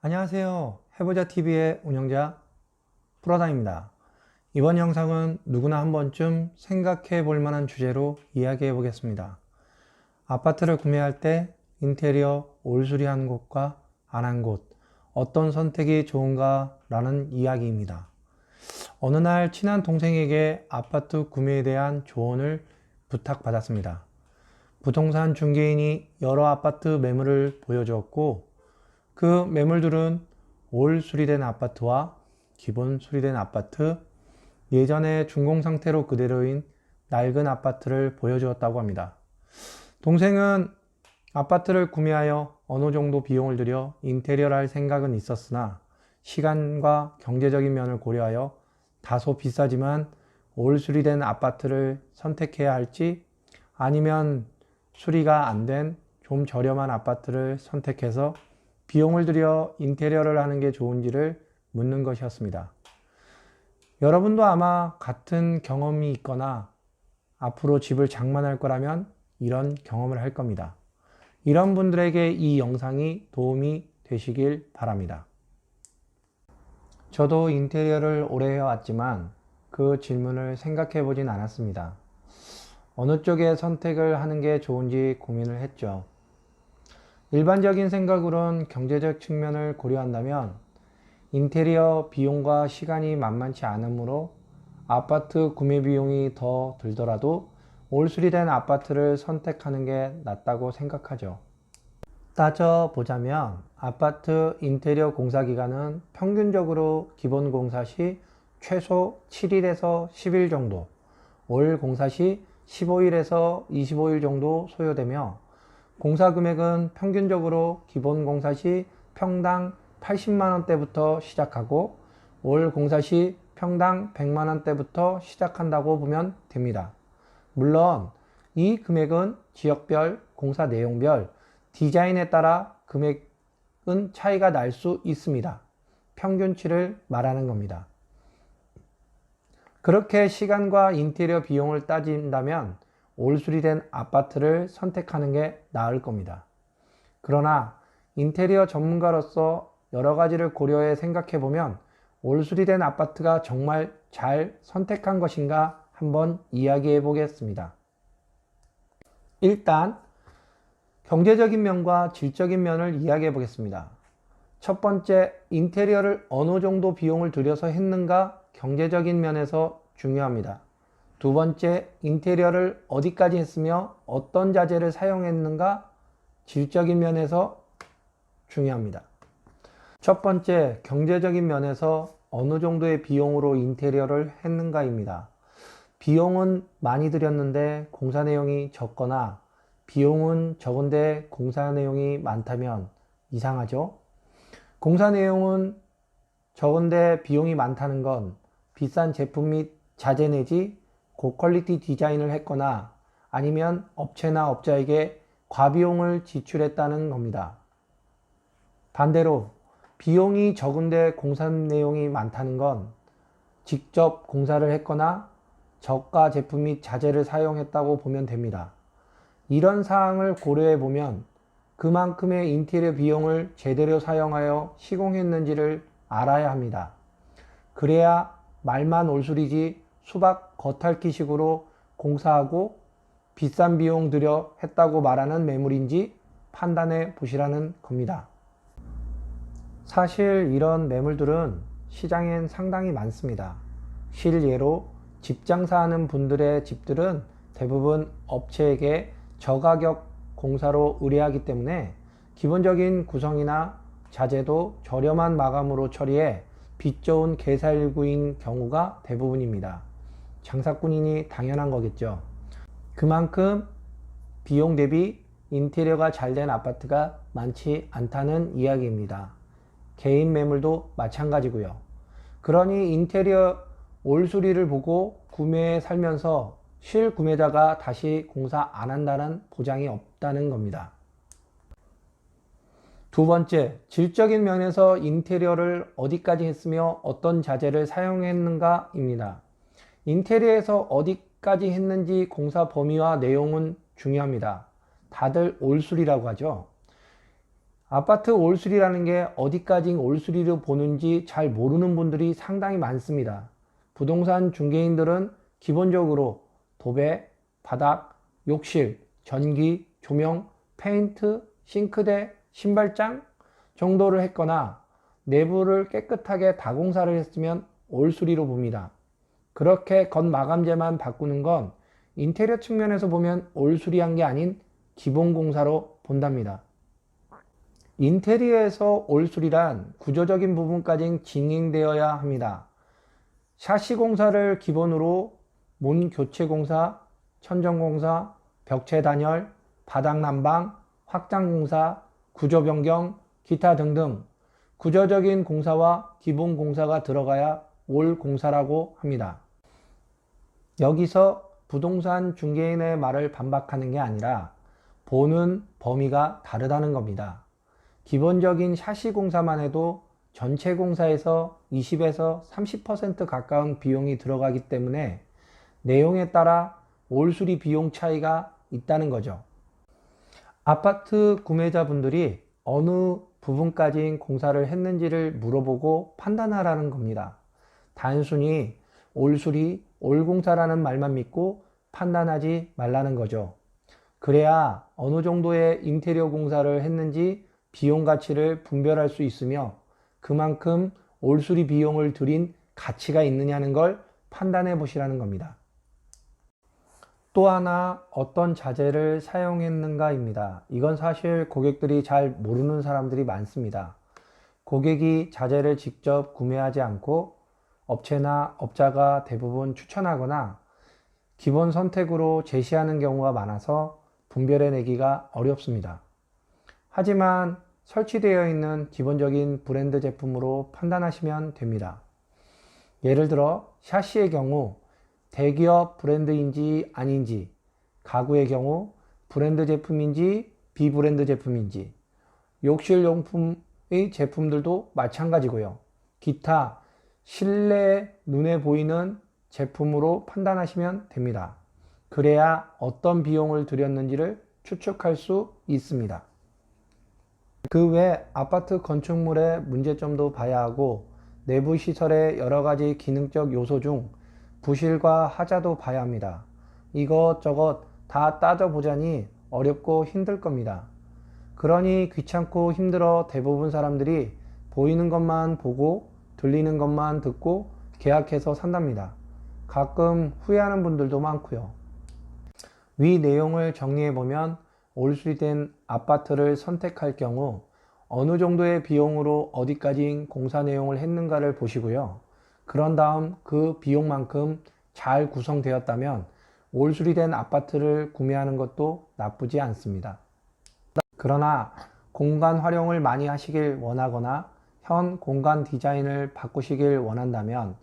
안녕하세요. 해보자TV의 운영자 프로다입니다. 이번 영상은 누구나 한 번쯤 생각해 볼 만한 주제로 이야기해 보겠습니다. 아파트를 구매할 때 인테리어 올수리한 곳과 안 한 곳, 어떤 선택이 좋은가 라는 이야기입니다. 어느 날 친한 동생에게 아파트 구매에 대한 조언을 부탁받았습니다. 부동산 중개인이 여러 아파트 매물을 보여주었고 그 매물들은 올 수리된 아파트와 기본 수리된 아파트, 예전에 준공 상태로 그대로인 낡은 아파트를 보여주었다고 합니다. 동생은 아파트를 구매하여 어느 정도 비용을 들여 인테리어를 할 생각은 있었으나 시간과 경제적인 면을 고려하여 다소 비싸지만 올 수리된 아파트를 선택해야 할지 아니면 수리가 안 된 좀 저렴한 아파트를 선택해서 비용을 들여 인테리어를 하는 게 좋은지를 묻는 것이었습니다. 여러분도 아마 같은 경험이 있거나 앞으로 집을 장만할 거라면 이런 경험을 할 겁니다. 이런 분들에게 이 영상이 도움이 되시길 바랍니다. 저도 인테리어를 오래 해왔지만 그 질문을 생각해 보진 않았습니다. 어느 쪽에 선택을 하는 게 좋은지 고민을 했죠. 일반적인 생각으론 경제적 측면을 고려한다면 인테리어 비용과 시간이 만만치 않으므로 아파트 구매 비용이 더 들더라도 올 수리된 아파트를 선택하는 게 낫다고 생각하죠. 따져보자면 아파트 인테리어 공사 기간은 평균적으로 기본 공사 시 최소 7일에서 10일 정도, 올 공사 시 15일에서 25일 정도 소요되며 공사 금액은 평균적으로 기본 공사 시 평당 80만원대부터 시작하고 올 공사 시 평당 100만원대부터 시작한다고 보면 됩니다. 물론 이 금액은 지역별, 공사 내용별, 디자인에 따라 금액은 차이가 날 수 있습니다. 평균치를 말하는 겁니다. 그렇게 시간과 인테리어 비용을 따진다면 올 수리된 아파트를 선택하는 게 나을 겁니다. 그러나 인테리어 전문가로서 여러 가지를 고려해 생각해 보면 올 수리된 아파트가 정말 잘 선택한 것인가 한번 이야기해 보겠습니다. 일단 경제적인 면과 질적인 면을 이야기해 보겠습니다. 첫 번째, 인테리어를 어느 정도 비용을 들여서 했는가 경제적인 면에서 중요합니다. 두 번째, 인테리어를 어디까지 했으며 어떤 자재를 사용했는가 질적인 면에서 중요합니다. 첫 번째, 경제적인 면에서 어느 정도의 비용으로 인테리어를 했는가입니다. 비용은 많이 들였는데 공사 내용이 적거나 비용은 적은데 공사 내용이 많다면 이상하죠? 공사 내용은 적은데 비용이 많다는 건 비싼 제품 및 자재 내지 고퀄리티 디자인을 했거나 아니면 업체나 업자에게 과비용을 지출했다는 겁니다. 반대로 비용이 적은데 공사 내용이 많다는 건 직접 공사를 했거나 저가 제품 및 자재를 사용했다고 보면 됩니다. 이런 사항을 고려해 보면 그만큼의 인테리어 비용을 제대로 사용하여 시공했는지를 알아야 합니다. 그래야 말만 올소리지 수박 겉핥기식으로 공사하고 비싼 비용 들여 했다고 말하는 매물인지 판단해 보시라는 겁니다. 사실 이런 매물들은 시장엔 상당히 많습니다. 실예로 집 장사하는 분들의 집들은 대부분 업체에게 저가격 공사로 의뢰하기 때문에 기본적인 구성이나 자재도 저렴한 마감으로 처리해 빚 좋은 개살구인 경우가 대부분입니다. 장사꾼이니 당연한 거겠죠. 그만큼 비용 대비 인테리어가 잘 된 아파트가 많지 않다는 이야기입니다. 개인 매물도 마찬가지고요. 그러니 인테리어 올수리를 보고 구매에 살면서 실구매자가 다시 공사 안 한다는 보장이 없다는 겁니다. 두 번째, 질적인 면에서 인테리어를 어디까지 했으며 어떤 자재를 사용했는가입니다. 인테리어에서 어디까지 했는지 공사 범위와 내용은 중요합니다. 다들 올수리라고 하죠. 아파트 올수리라는 게 어디까지 올수리로 보는지 잘 모르는 분들이 상당히 많습니다. 부동산 중개인들은 기본적으로 도배, 바닥, 욕실, 전기, 조명, 페인트, 싱크대, 신발장 정도를 했거나 내부를 깨끗하게 다공사를 했으면 올수리로 봅니다. 그렇게 겉마감재만 바꾸는 건 인테리어 측면에서 보면 올수리한 게 아닌 기본공사로 본답니다. 인테리어에서 올수리란 구조적인 부분까지 진행되어야 합니다. 샤시 공사를 기본으로 문 교체 공사, 천정 공사, 벽체 단열, 바닥 난방, 확장 공사, 구조 변경, 기타 등등 구조적인 공사와 기본 공사가 들어가야 올 공사라고 합니다. 여기서 부동산 중개인의 말을 반박하는 게 아니라 보는 범위가 다르다는 겁니다. 기본적인 샤시 공사만 해도 전체 공사에서 20에서 30% 가까운 비용이 들어가기 때문에 내용에 따라 올수리 비용 차이가 있다는 거죠. 아파트 구매자분들이 어느 부분까지 공사를 했는지를 물어보고 판단하라는 겁니다. 단순히 올수리, 올공사라는 말만 믿고 판단하지 말라는 거죠. 그래야 어느 정도의 인테리어 공사를 했는지 비용 가치를 분별할 수 있으며 그만큼 올수리 비용을 들인 가치가 있느냐는 걸 판단해 보시라는 겁니다. 또 하나 어떤 자재를 사용했는가입니다. 이건 사실 고객들이 잘 모르는 사람들이 많습니다. 고객이 자재를 직접 구매하지 않고 업체나 업자가 대부분 추천하거나 기본 선택으로 제시하는 경우가 많아서 분별해내기가 어렵습니다. 하지만 설치되어 있는 기본적인 브랜드 제품으로 판단하시면 됩니다. 예를 들어 샤시의 경우 대기업 브랜드인지 아닌지, 가구의 경우 브랜드 제품인지 비브랜드 제품인지, 욕실 용품의 제품들도 마찬가지고요. 기타 실내 눈에 보이는 제품으로 판단하시면 됩니다. 그래야 어떤 비용을 들였는지를 추측할 수 있습니다. 그 외 아파트 건축물의 문제점도 봐야 하고 내부 시설의 여러 가지 기능적 요소 중 부실과 하자도 봐야 합니다. 이것저것 다 따져보자니 어렵고 힘들 겁니다. 그러니 귀찮고 힘들어 대부분 사람들이 보이는 것만 보고 들리는 것만 듣고 계약해서 산답니다. 가끔 후회하는 분들도 많고요. 위 내용을 정리해보면 올수리된 아파트를 선택할 경우 어느 정도의 비용으로 어디까지 공사 내용을 했는가를 보시고요. 그런 다음 그 비용만큼 잘 구성되었다면 올수리된 아파트를 구매하는 것도 나쁘지 않습니다. 그러나 공간 활용을 많이 하시길 원하거나 현 공간 디자인을 바꾸시길 원한다면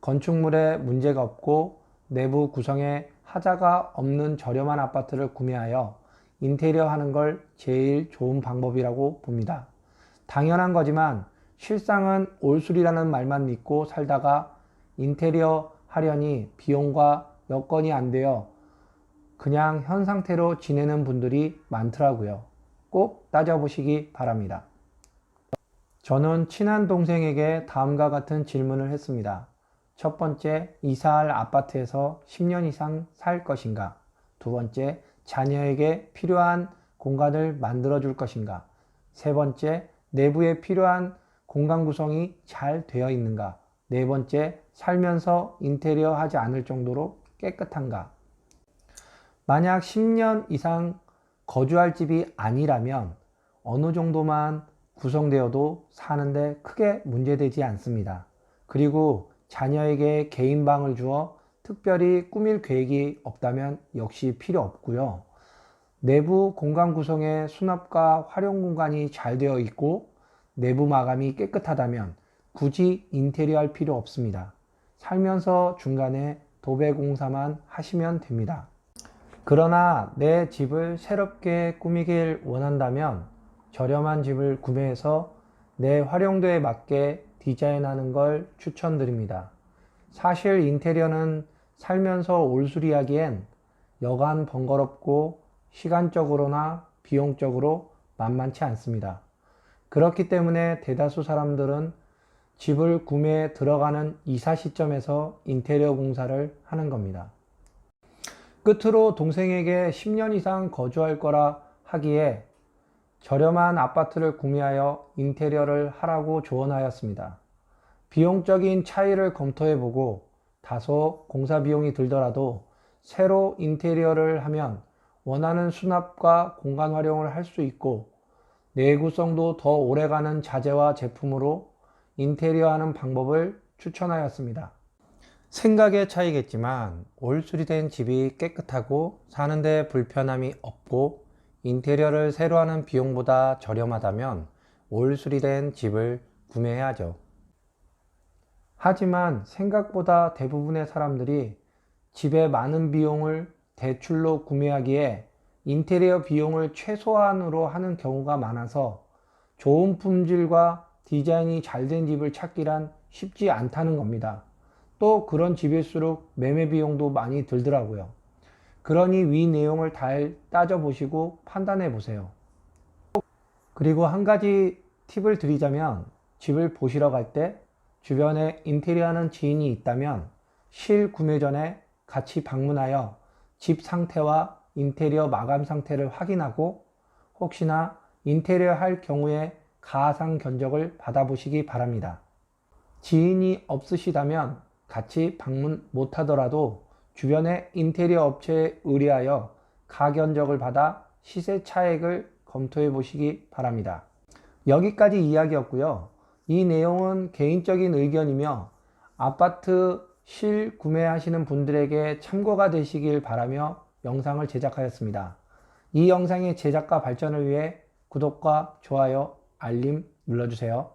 건축물에 문제가 없고 내부 구성에 하자가 없는 저렴한 아파트를 구매하여 인테리어 하는 걸 제일 좋은 방법이라고 봅니다. 당연한 거지만 실상은 올수리라는 말만 믿고 살다가 인테리어 하려니 비용과 여건이 안 되어 그냥 현 상태로 지내는 분들이 많더라고요. 꼭 따져보시기 바랍니다. 저는 친한 동생에게 다음과 같은 질문을 했습니다. 첫 번째, 이사할 아파트에서 10년 이상 살 것인가? 두 번째, 자녀에게 필요한 공간을 만들어 줄 것인가? 세 번째, 내부에 필요한 공간 구성이 잘 되어 있는가? 네 번째, 살면서 인테리어 하지 않을 정도로 깨끗한가? 만약 10년 이상 거주할 집이 아니라면 어느 정도만 구성되어도 사는데 크게 문제되지 않습니다. 그리고 자녀에게 개인 방을 주어 특별히 꾸밀 계획이 없다면 역시 필요 없고요. 내부 공간 구성의 수납과 활용 공간이 잘 되어 있고 내부 마감이 깨끗하다면 굳이 인테리어 할 필요 없습니다. 살면서 중간에 도배 공사만 하시면 됩니다. 그러나 내 집을 새롭게 꾸미길 원한다면 저렴한 집을 구매해서 내 활용도에 맞게 디자인하는 걸 추천드립니다. 사실 인테리어는 살면서 올수리하기엔 여간 번거롭고 시간적으로나 비용적으로 만만치 않습니다. 그렇기 때문에 대다수 사람들은 집을 구매에 들어가는 이사 시점에서 인테리어 공사를 하는 겁니다. 끝으로 동생에게 10년 이상 거주할 거라 하기에 저렴한 아파트를 구매하여 인테리어를 하라고 조언하였습니다. 비용적인 차이를 검토해보고 다소 공사 비용이 들더라도 새로 인테리어를 하면 원하는 수납과 공간 활용을 할 수 있고 내구성도 더 오래가는 자재와 제품으로 인테리어 하는 방법을 추천하였습니다. 생각의 차이겠지만 올 수리된 집이 깨끗하고 사는데 불편함이 없고 인테리어를 새로 하는 비용보다 저렴하다면 올 수리된 집을 구매해야죠. 하지만 생각보다 대부분의 사람들이 집에 많은 비용을 대출로 구매하기에 인테리어 비용을 최소한으로 하는 경우가 많아서 좋은 품질과 디자인이 잘 된 집을 찾기란 쉽지 않다는 겁니다. 또 그런 집일수록 매매 비용도 많이 들더라고요. 그러니 위 내용을 잘 따져보시고 판단해 보세요. 그리고 한 가지 팁을 드리자면 집을 보시러 갈 때 주변에 인테리어 하는 지인이 있다면 실구매 전에 같이 방문하여 집 상태와 인테리어 마감 상태를 확인하고 혹시나 인테리어 할 경우에 가상 견적을 받아보시기 바랍니다. 지인이 없으시다면 같이 방문 못하더라도 주변의 인테리어 업체에 의뢰하여 가견적을 받아 시세 차익을 검토해 보시기 바랍니다. 여기까지 이야기였고요. 이 내용은 개인적인 의견이며 아파트 실구매하시는 분들에게 참고가 되시길 바라며 영상을 제작하였습니다. 이 영상의 제작과 발전을 위해 구독과 좋아요, 알림 눌러주세요.